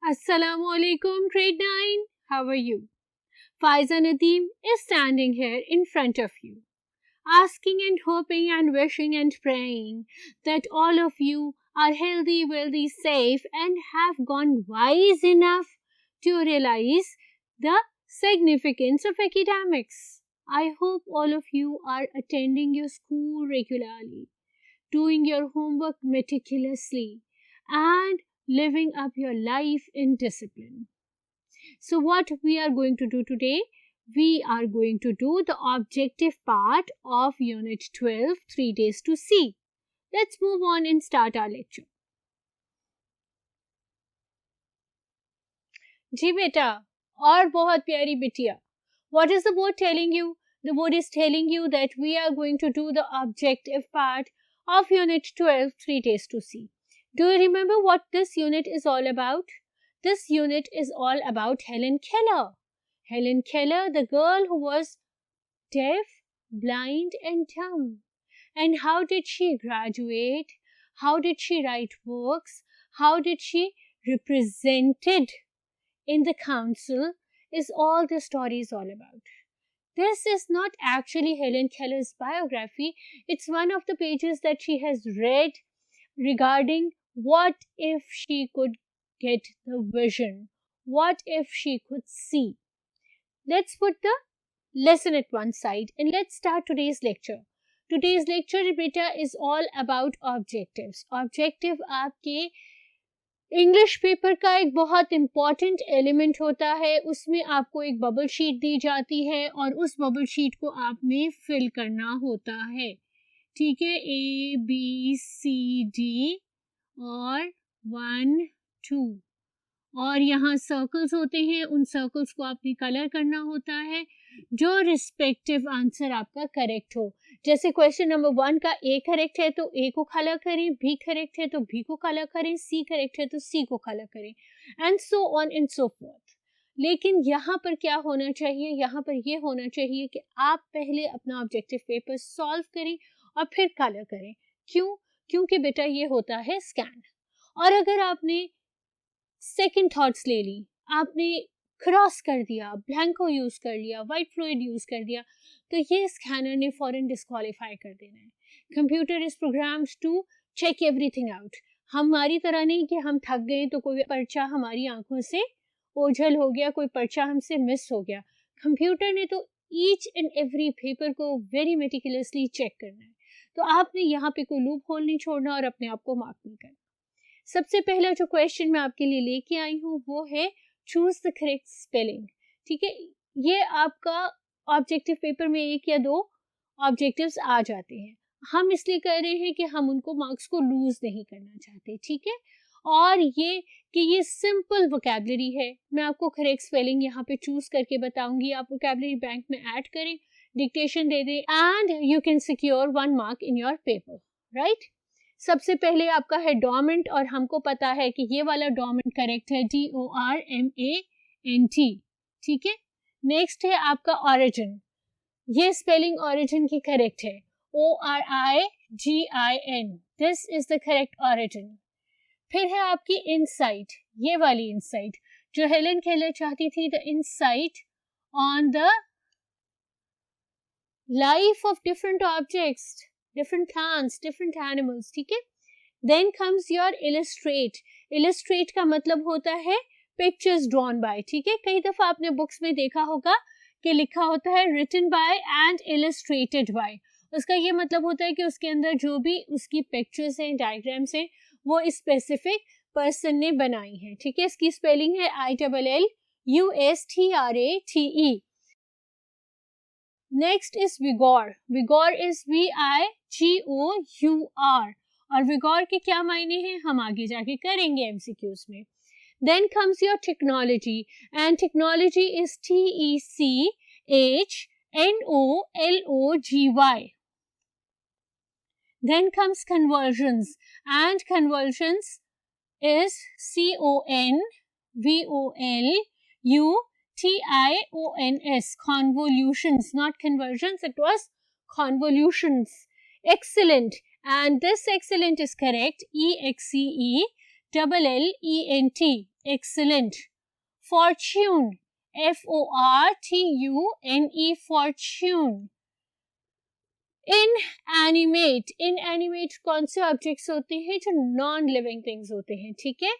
Assalamu alaikum, grade 9. How are you? Faiza Nadeem is standing here in front of you, asking and hoping and wishing and praying that all of you are healthy, wealthy, safe, and have gone wise enough to realize the significance of academics. I hope all of you are attending your school regularly, doing your homework meticulously, and living up your life in discipline. So what we are going to do today, we are going to do the objective part of Unit 12, 3 days to see. Let's move on and start our lecture. जी बेटा, और बहुत प्यारी बिटिया. What is the board telling you? The board is telling you that we are going to do the objective part of Unit 12, 3 days to see. Do you remember what this unit is all about? This unit is all about Helen Keller. Helen Keller, the girl who was deaf, blind and dumb. And how did she graduate? How did she write books? How did she represented in the council is all the story is all about. This is not actually Helen Keller's biography. It's one of the pages that she has read regarding what if she could get the vision, what if she could see. Let's put the lesson at one side and let's start today's lecture. Today's lecture, beta, is all about objectives. Objective आपके English paper का एक बहुत important element होता है. उसमें आपको एक bubble sheet दी जाती है और उस बबल शीट को आपने फिल करना होता है. ठीक है, A, B, C, D और 1, 2 और यहाँ सर्कल्स होते हैं. उन सर्कल्स को आपने कलर करना होता है जो रिस्पेक्टिव आंसर आपका करेक्ट हो. जैसे क्वेश्चन नंबर 1 का A करेक्ट है तो A को कलर करें, B करेक्ट है तो B को कलर करें, C करेक्ट है तो C को कलर करें, and so on and so fourth. लेकिन यहाँ पर क्या होना चाहिए? यहाँ पर ये होना चाहिए कि आप पहले अपना ऑब्जेक्टिव पेपर सॉल्व करें और फिर कलर करें. क्यों? क्योंकि बेटा ये होता है स्कैन. और अगर आपने सेकंड थॉट्स ले ली, आपने क्रॉस कर दिया, ब्लैंको यूज कर लिया, वाइट फ्लूइड यूज कर दिया, तो ये स्कैनर ने फॉरन डिस्क्वालीफाई कर देना है. Computer is programmed to check everything out. हमारी तरह नहीं कि हम थक गए तो कोई पर्चा हमारी आंखों से ओझल हो गया, कोई पर्चा हमसे मिस हो गया. कंप्यूटर ने तो ईच एंड एवरी पेपर को वेरी मेटिकुलसली चेक करना है. तो आपने यहाँ पे कोई लूप होल नहीं छोड़ना और अपने आप को मार्क नहीं करना. सबसे पहला जो क्वेश्चन मैं आपके लिए लेके आई हूँ वो है चूज द करेक्ट स्पेलिंग. ठीक है, ये आपका ऑब्जेक्टिव पेपर में 1 या 2 ऑब्जेक्टिव्स आ जाते हैं. हम इसलिए कर रहे हैं कि हम उनको मार्क्स को लूज नहीं करना चाहते. ठीक है, और ये कि ये सिंपल वोकैबुलरी है. मैं आपको करेक्ट स्पेलिंग यहाँ पे चूज करके बताऊंगी. आप वोकैबुलरी बैंक में ऐड करें, डिक्टेशन दे दें and you can secure 1 mark in your paper. Right, सबसे पहले आपका है डोमेंट और हमको पता है कि ये वाला डोमेंट करेक्ट है, DORMANT. ठीक है, नेक्स्ट है आपका ऑरिजिन. ये स्पेलिंग ऑरिजिन की करेक्ट है, ORIGIN. This is the correct origin. फिर है आपकी इनसाइट, ये वाली इनसाइट जो हेलन केलर चाहती थी, the insight on the life of different objects, different plants, different animals. ठीक है, then comes your illustrate. illustrate का मतलब होता है pictures drawn by. ठीक है, कई दफा आपने बुक्स में देखा होगा कि लिखा होता है written by and illustrated by. उसका ये मतलब होता है कि उसके अंदर जो भी उसकी पिक्चर्स हैं, डायग्राम्स हैं, वो स्पेसिफिक पर्सन ने बनाई है. ठीक है, इसकी स्पेलिंग है ILLUSTRATE. Next is vigor. Vigor is VIGOUR. और vigor के क्या मायने हैं हम आगे जाके करेंगे MCQs में. Then comes your technology, and technology is TECHNOLOGY. Then comes conversions, and conversions is CONVOLUTIONS. Convolutions, not conversions, it was convolutions. Excellent, and this excellent is correct, EXCE. L-L-E-N-T, excellent. Fortune, F-O-R-T-U-N-E, fortune. Inanimate कौन से objects होते हैं? जो non living things होते हैं, ठीक है.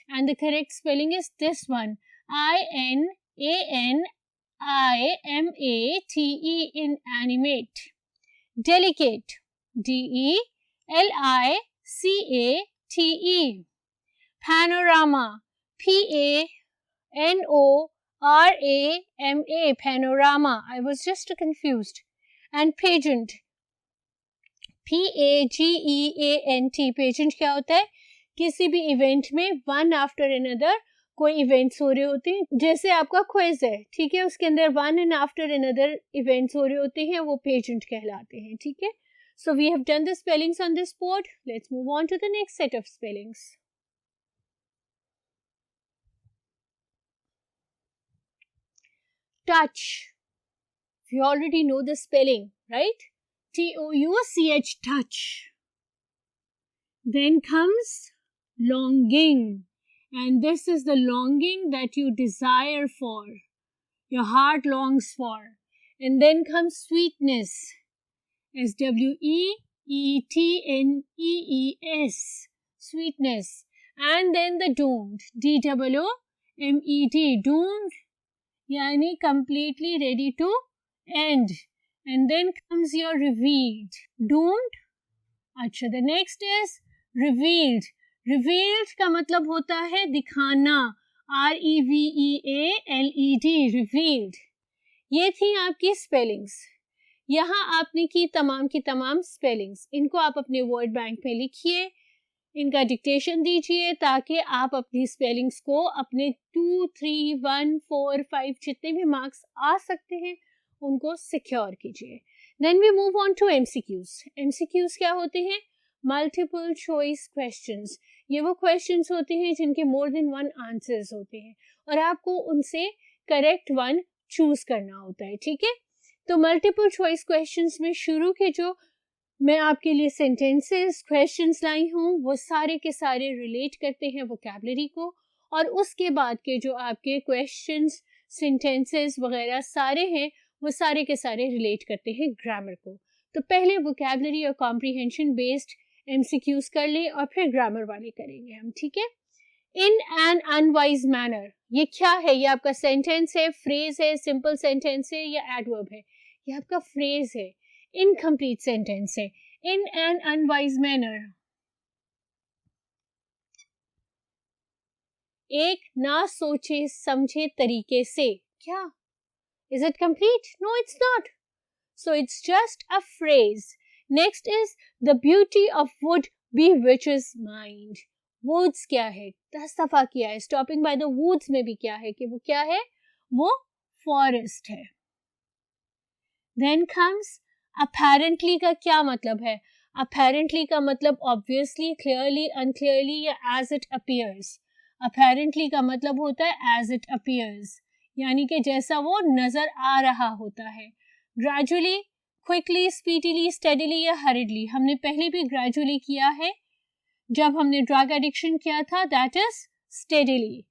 And the correct spelling is this one, I-N-A-N-I-M-A-T-E, inanimate. Delicate, D-E-L-I-C-A-T-E. Panorama, P-A-N-O-R-A-M-A, panorama. I was just confused. And pageant, P-A-G-E-A-N-T, pageant क्या होता है? किसी भी इवेंट में वन आफ्टर अनदर कोई इवेंट्स हो रहे होते हैं. जैसे आपका क्विज है, ठीक है, उसके अंदर one and after another events हो रहे होते हैं, वो पेजेंट कहलाते हैं, ठीक है. So we have done the spellings on this board. Let's move on to the next set of spellings. Touch. We already know the spelling, right? T-O-U-C-H, touch. Then comes longing. And this is the longing that you desire for. Your heart longs for. And then comes sweetness. S-W-E-E-T-N-E-E-S. Sweetness. And then the doomed. D-O-O-M-E-D. Doomed. Yani completely ready to end. And then comes your revealed. Doomed. अच्छा, the next is revealed. Revealed का मतलब होता है दिखाना. R-E-V-E-A-L-E-D. Revealed. ये थी आपकी spellings. यहाँ आपने की तमाम स्पेलिंग्स. इनको आप अपने वर्ड बैंक में लिखिए, इनका डिक्टेशन दीजिए, ताकि आप अपनी स्पेलिंग्स को अपने 2, 3, 1, 4, 5 जितने भी मार्क्स आ सकते हैं उनको सिक्योर कीजिए. Then we move on to MCQs. MCQs क्या होते हैं? Multiple choice questions. ये वो क्वेश्चंस होते हैं जिनके मोर देन वन आंसर्स होते हैं और आपको उनसे करेक्ट वन चूज करना होता है, ठीक है. तो मल्टीपल चॉइस क्वेश्चंस में शुरू के जो मैं आपके लिए सेंटेंसेस क्वेश्चंस लाई हूँ वो सारे के सारे रिलेट करते हैं वोकैबुलरी को, और उसके बाद के जो आपके क्वेश्चंस सेंटेंसेस वगैरह सारे हैं वो सारे के सारे रिलेट करते हैं ग्रामर को. तो पहले वोकैबुलरी और कॉम्प्रिहेंशन बेस्ड MCQs कर ले और फिर ग्रामर वाले करेंगे हम, ठीक है. इन एन अनवाइज मैनर, ये क्या है? ये आपका सेंटेंस है, फ्रेज है, सिंपल सेंटेंस है या एडवर्ब है? ये आपका फ्रेज है, इनकम्प्लीट सेंटेंस है. इन एन अनवाइज मैनर, एक ना सोचे समझे तरीके से. क्या? Is it complete? No, it's not. So it's just a phrase. Next is the beauty of wood bewitches mind. Woods क्या है? 10 दफा किया है. Stopping by the woods में भी क्या है कि वो क्या है? वो forest है. Then comes apparently का क्या मतलब है? Apparently का मतलब obviously, clearly, unclearly या as it appears. Apparently का मतलब होता है as it appears, यानी कि जैसा वो नजर आ रहा होता है. ग्रेजुअली, क्विकली, स्पीडीली, स्टेडीली या हरिडली. हमने पहले भी ग्रेजुअली किया है जब हमने ड्रग एडिक्शन किया था. That is steadily.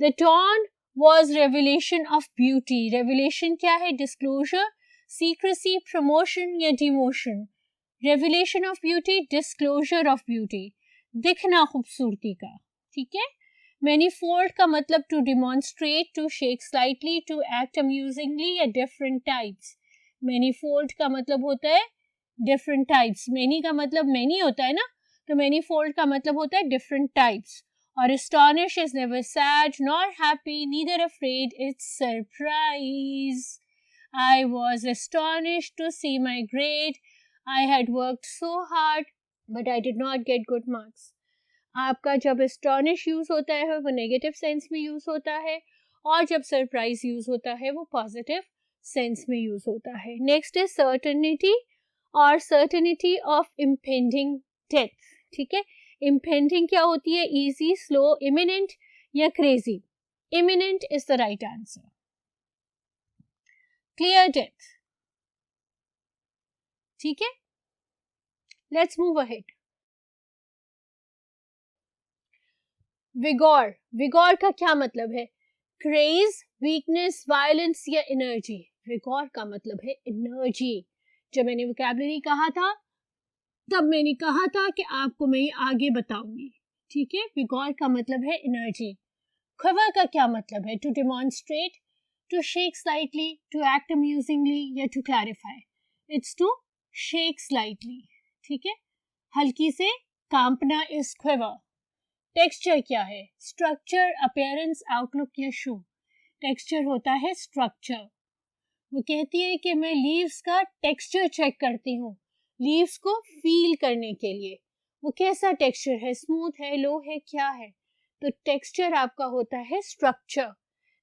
The dawn was revelation of beauty. Revelation क्या है? डिस्क्लोजर, सीक्रेसी, प्रमोशन या demotion. Revelation of beauty, disclosure of beauty, दिखना खूबसूरती का, ठीक है. Manifold का मतलब to demonstrate, to shake slightly, to act amusingly या different types. Manifold का मतलब होता है different types. Many का मतलब many होता है ना, तो manifold का मतलब होता है different types. और astonish is never sad nor happy, neither afraid, it's surprise. I was astonished to see my grade. I had worked so hard, but I did not get good marks. आपका जब astonish use होता है वो negative sense में use होता है, और जब सरप्राइज यूज होता है वो पॉजिटिव सेंस में यूज होता है. नेक्स्ट इज सर्टेनिटी और सर्टेनिटी ऑफ इम्पेंडिंग डेथ, ठीक है. इम्पेंडिंग क्या होती है? इजी, स्लो, इमिनेंट या crazy. Imminent is the right answer. Clear death, ठीक है. Let's move ahead. Vigour, vigour का क्या मतलब है? क्रेज, वीकनेस, वायलेंस या एनर्जी? विगोर का मतलब है एनर्जी। जब मैंने वोकैबुलरी कहा था तब मैंने कहा था कि आपको मैं आगे बताऊंगी, ठीक है। विगोर का मतलब है एनर्जी। quiver का क्या मतलब है? To demonstrate, to shake slightly, to act amusingly या to clarify? It's to shake slightly, ठीक है। हल्की से कांपना इज quiver। टेक्सचर क्या है? स्ट्रक्चर, अपीयरेंस, आउटलुक या शो? टेक्सचर होता है स्ट्रक्चर। वो कहती है कि मैं लीव्स का टेक्सचर चेक करती हूँ, लीव्स को फील करने के लिए। वो कैसा टेक्सचर है? स्मूथ है, लो है, क्या है? तो टेक्सचर आपका होता है structure.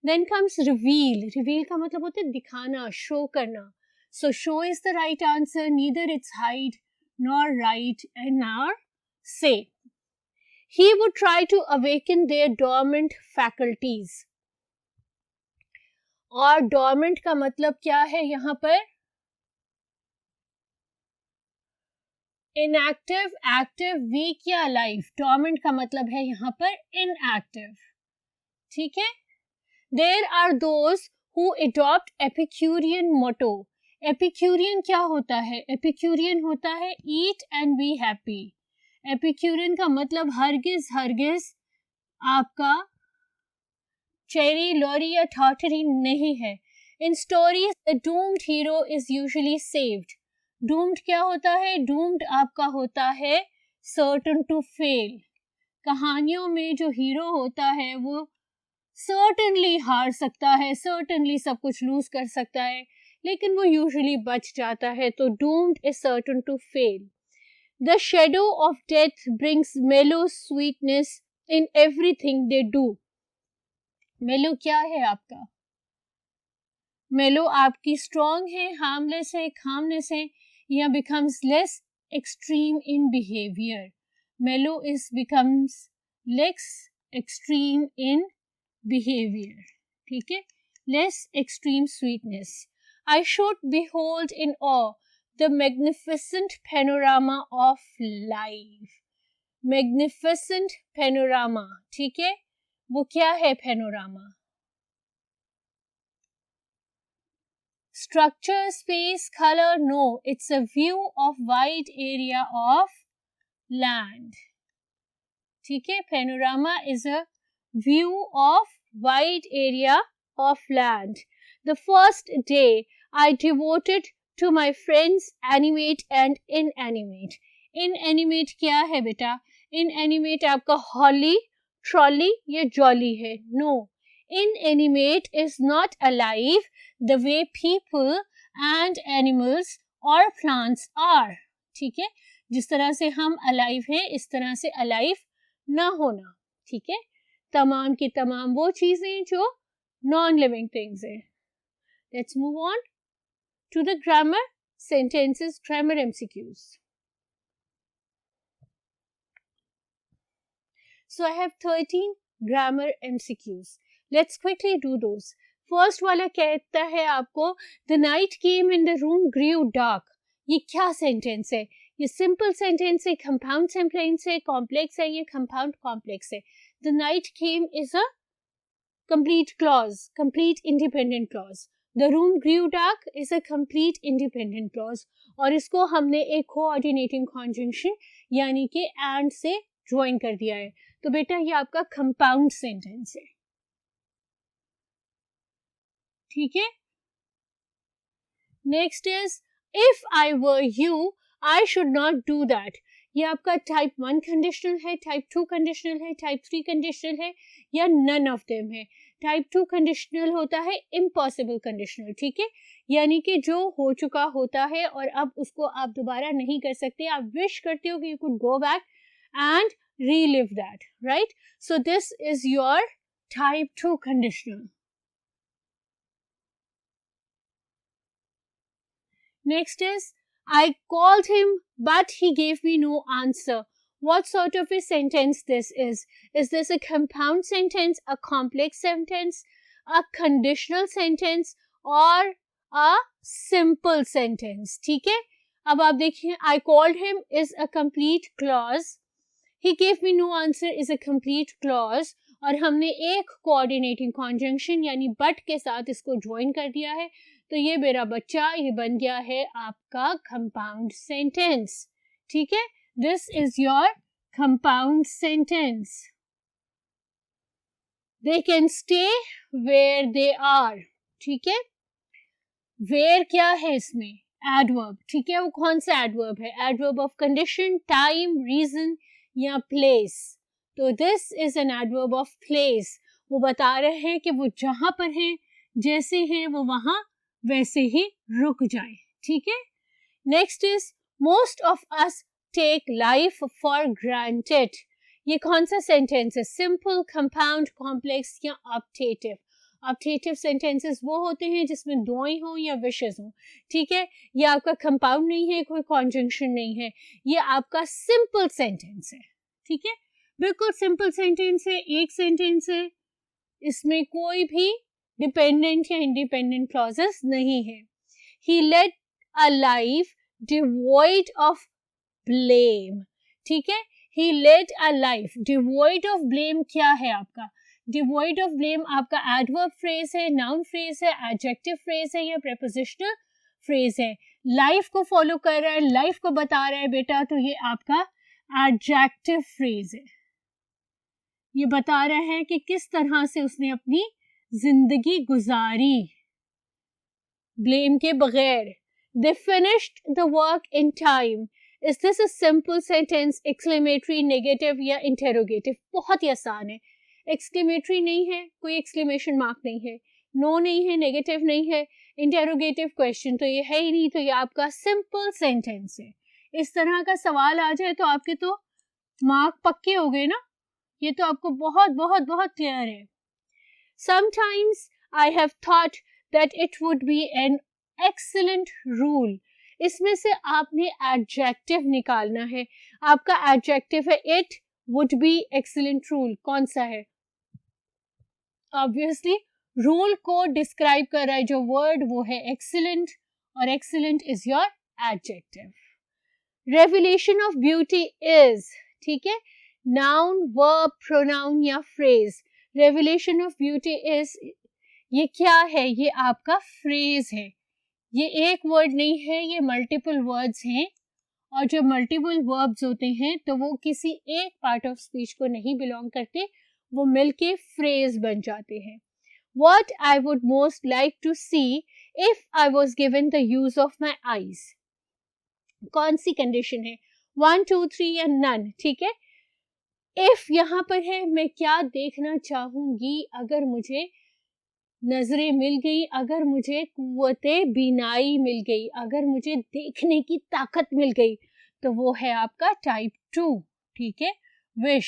Then comes reveal. Reveal का मतलब होता है दिखाना, शो करना। So show is the right answer, neither it's hide nor right and nor say. He would try to awaken their dormant faculties. और dormant का मतलब क्या है यहाँ पर? Inactive, active, weak या alive? Dormant का मतलब है यहाँ पर inactive, ठीक है। There are those who adopt Epicurean motto. Epicurean क्या होता है? Epicurean होता है eat and be happy. Epicurean का मतलब हरगिज हरगिज आपका चेरी, लॉरी या थॉटरी नहीं है। In stories the doomed hero is usually saved. Doomed क्या होता है? डूम्ड आपका होता है सर्टन टू फेल। कहानियों में जो हीरो होता है वो सर्टनली हार सकता है, सर्टनली सब कुछ लूज कर सकता है, लेकिन वो यूजुअली बच जाता है। तो doomed is certain to fail. The shadow of death brings mellow sweetness in everything they do. Mellow क्या है आपका? मेलो आपकी स्ट्रॉन्ग है, हार्मलेस है, कामनेस है, या becomes less extreme in behaviour? Mellow is becomes less extreme in behaviour, ठीक है। Less extreme sweetness. I should behold in awe the magnificent panorama of life. Magnificent panorama, ठीक है। वो क्या है panorama? Structure, space, color? No, it's a view of wide area of land, ठीक है। Panorama is a view of wide area of land. The first day I devoted to my friends animate and inanimate. Inanimate क्या है बेटा? Inanimate आपका holly, trolley या jolly है? No, inanimate is not alive the way people and animals or plants are, ठीक है। जिस तरह से हम alive हैं इस तरह से alive ना होना, ठीक है। तमाम की तमाम वो चीजें जो नॉन लिविंग थिंग्स हैं। Let's move on to the grammar sentences, grammar MCQs. So I have 13 grammar MCQs. Let's quickly do those. First वाला कहता है आपको the night came in the room grew dark. ये क्या सेंटेंस है? ये simple sentence है, कंपाउंड सेंटेंस है, कॉम्प्लेक्स है, ये कंपाउंड कॉम्प्लेक्स है। The night came is a complete clause, complete independent clause. The room grew dark is a complete independent clause. और इसको हमने एक coordinating conjunction यानी कि and से ज्वाइन कर दिया है। तो बेटा ये आपका कंपाउंड सेंटेंस है, ठीक है। Next is if I were you I should not do that. ये आपका टाइप 1 कंडीशनल है, टाइप 2 कंडीशनल है, टाइप 3 कंडीशनल है या नन ऑफ देम है। टाइप 2 कंडीशनल होता है इम्पॉसिबल कंडीशनल, ठीक है। यानी कि जो हो चुका होता है और अब उसको आप दोबारा नहीं कर सकते, आप विश करते हो कि you could go back and relive that, right? So this is your type 2 conditional. Next is I called him but he gave me no answer. What sort of a sentence this is? Is this a compound sentence, a complex sentence, a conditional sentence or a simple sentence? ठीक है। अब आप देखिए I called him is a complete clause. He gave me no answer is a complete clause और हमने एक coordinating conjunction यानी but के साथ इसको join कर दिया है, तो ये मेरा बच्चा ये बन गया है आपका compound sentence. ठीक है, this is your compound sentence. They can stay where they are. ठीक है, where क्या है इसमें? Adverb. ठीक है, वो कौन सा adverb है? Adverb of condition, time, reason या place. तो this is an adverb of place. वो बता रहे हैं कि वो जहां पर हैं, जैसे हैं वो वहां वैसे ही रुक जाए. ठीक है, next is most of us take life for granted. ये कौन सा सेंटेंस है? सिंपल, कंपाउंड, कॉम्प्लेक्स या ऑप्टेटिव? ऑप्टेटिव सेंटेंसेस वो होते हैं जिसमें दोई हो या विशेस हो. ठीक है, ये आपका कंपाउंड नहीं है, कोई कॉन्जंक्शन नहीं है, ये आपका सिंपल सेंटेंस है. ठीक है, बिल्कुल सिंपल सेंटेंस है, एक सेंटेंस है, इसमें कोई भी डिपेंडेंट या इंडिपेंडेंट क्लॉजेस नहीं है. He led a life devoid of blame. ठीक है, he led a life devoid of blame. क्या है आपका devoid of blame? आपका adverb phrase है, noun phrase है, adjective phrase है या prepositional phrase है. life को follow कर रहा है, life को बता रहा है बेटा, तो ये आपका adjective phrase है. ये बता रहा है कि किस तरह से उसने अपनी जिंदगी गुजारी blame के बगैर. they finished the work in time. Is this a simple sentence, exclamatory, negative या interrogative? बहुत ही आसान है. exclamatory नहीं है, कोई exclamation mark नहीं है, no नहीं है, negative नहीं है, interrogative question तो ये है ही नहीं, तो ये आपका simple sentence है. इस तरह का सवाल आ जाए तो आपके तो मार्क पक्के हो गए ना. ये तो आपको बहुत बहुत बहुत क्लियर है. Sometimes I have thought that it would be an excellent rule. इसमें से आपने एडजेक्टिव निकालना है. आपका एडजेक्टिव है it would be excellent rule. कौन सा है? ऑब्वियसली रूल को डिस्क्राइब कर रहा है जो वर्ड वो है एक्सीलेंट, और excellent is your adjective. Revelation of beauty is, ठीक है, नाउन, वर्ब, प्रोनाउन या phrase. Revelation of beauty is, ये क्या है? ये आपका फ्रेज है. ये एक वर्ड नहीं है, ये मल्टीपल वर्ड्स हैं, और जो मल्टीपल वर्ब्स होते हैं तो वो किसी एक पार्ट ऑफ स्पीच को नहीं बिलोंग करते, वो मिलके फ्रेज बन जाते हैं. What I would most like to see if I was given the use of my eyes. कौन सी कंडीशन है? 1, 2, 3 या none. ठीक है, if यहाँ पर है मैं क्या देखना चाहूंगी अगर मुझे नजरें मिल गई, अगर मुझे कुव्वते बीनाई मिल गई, अगर मुझे देखने की ताकत मिल गई, तो वो है आपका टाइप 2. ठीक है, wish.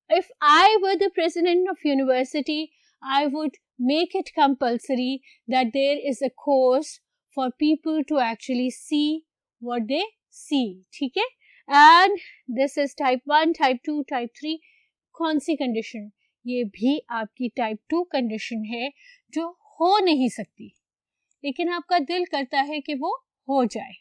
If I were the president of university I would make it compulsory that there is a course for people to actually see what they see. ठीक है, and this is type 1, type 2, type 3. कौन सी condition? ये भी आपकी type 2 condition है जो हो नहीं सकती, लेकिन आपका दिल करता है कि वो हो जाए.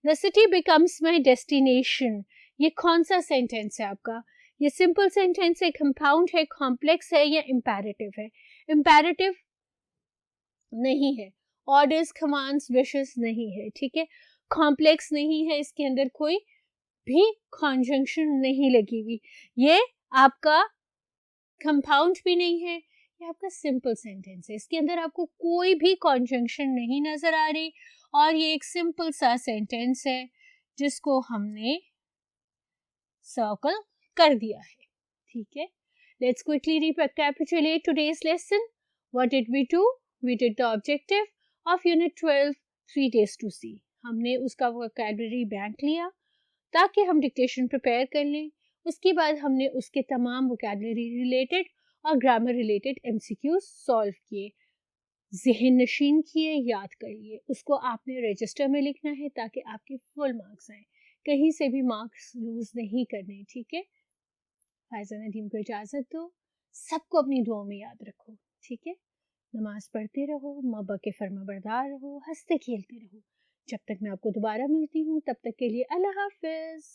The city becomes my destination. ये कौन सा सेंटेंस है आपका? ये सिंपल सेंटेंस है, कंपाउंड है, कॉम्प्लेक्स है या इंपेरेटिव है? इंपेरेटिव नहीं है, ऑर्डर्स, कमांड्स, विशेस नहीं है. ठीक है, कॉम्प्लेक्स नहीं है, इसके अंदर कोई भी कॉन्जंक्शन नहीं लगी हुई. ये आपका कंपाउंड भी नहीं है, ये आपका सिंपल सेंटेंस है, इसके अंदर आपको कोई भी कॉन्जंक्शन नहीं नजर आ रही, और ये एक सिंपल सा सेंटेंस है जिसको हमने सर्कल कर दिया है. ठीक है, let's quickly recapitulate today's lesson. What did we do? We did the objective of unit 12 3 days to see. हमने उसका वोकैबुलरी बैंक लिया ताकि हम डिक्टेशन प्रिपेयर कर लें. उसके बाद हमने उसके तमाम वोकैबुलरी रिलेटेड और ग्रामर रिलेटेड एमसीक्यूज सॉल्व किए, ज़हन नशीन किए, याद कर लिए. उसको आपने रजिस्टर में लिखना है ताकि आपके फुल मार्क्स आए, कहीं से भी मार्क्स लूज नहीं करने. ठीक है, फायजा नदीम को इजाज़त दो. सबको अपनी दुआ में याद रखो. ठीक है, नमाज पढ़ते रहो, माँ बाप के फर्माबरदार रहो, हंसते खेलते रहो. जब तक मैं आपको दोबारा मिलती हूँ तब तक के लिए अल्लाह हाफिज़.